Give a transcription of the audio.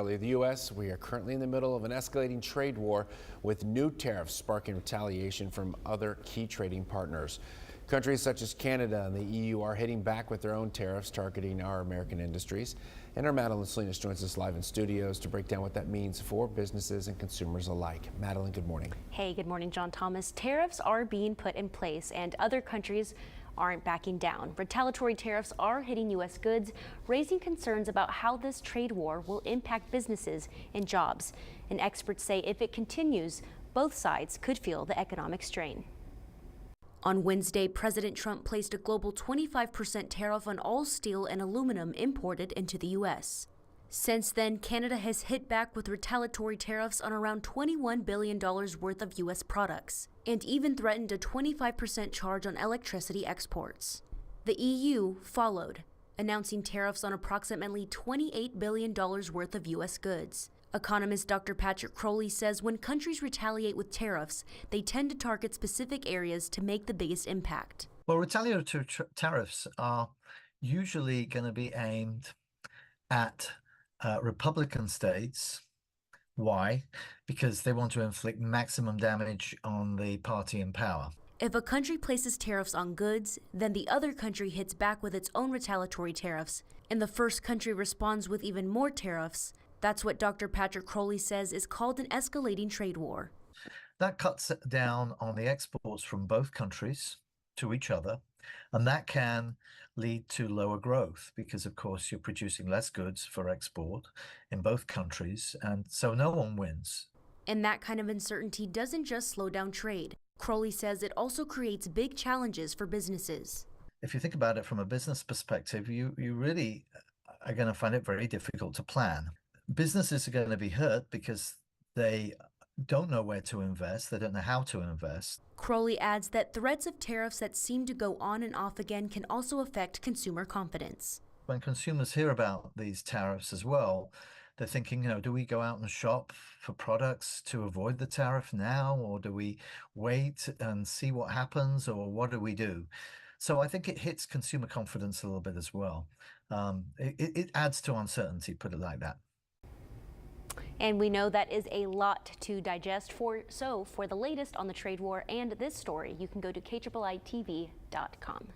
The U.S., we are currently in the middle of an escalating trade war with new tariffs sparking retaliation from other key trading partners. Countries such as Canada and the EU are hitting back with their own tariffs targeting our American industries. And our Madeline Salinas joins us live in studios to break down what that means for businesses and consumers alike. Madeline, good morning. Hey, good morning, John Thomas. Tariffs are being put in place and other countries aren't backing down. Retaliatory tariffs are hitting U.S. goods, raising concerns about how this trade war will impact businesses and jobs. And experts say if it continues, both sides could feel the economic strain. On Wednesday, President Trump placed a global 25% tariff on all steel and aluminum imported into the U.S. Since then, Canada has hit back with retaliatory tariffs on around $21 billion worth of U.S. products, and even threatened a 25% charge on electricity exports. The EU followed, announcing tariffs on approximately $28 billion worth of U.S. goods. Economist Dr. Patrick Crowley says when countries retaliate with tariffs, they tend to target specific areas to make the biggest impact. Well, retaliatory tariffs are usually going to be aimed at Republican states. Why? Because they want to inflict maximum damage on the party in power. If a country places tariffs on goods, then the other country hits back with its own retaliatory tariffs, and the first country responds with even more tariffs. That's what Dr. Patrick Crowley says is called an escalating trade war. That cuts down on the exports from both countries to each other, and that can lead to lower growth because, of course, you're producing less goods for export in both countries, and so no one wins. And that kind of uncertainty doesn't just slow down trade. Crowley says it also creates big challenges for businesses. If you think about it from a business perspective, you really are going to find it very difficult to plan. Businesses are going to be hurt because they don't know where to invest, they don't know how to invest. Crowley adds that threats of tariffs that seem to go on and off again can also affect consumer confidence. When consumers hear about these tariffs as well, they're thinking, do we go out and shop for products to avoid the tariff now, or do we wait and see what happens, or what do we do? So I think it hits consumer confidence a little bit as well. It adds to uncertainty, put it like that. And we know that is a lot to digest. For the latest on the trade war and this story, you can go to KIITV.com.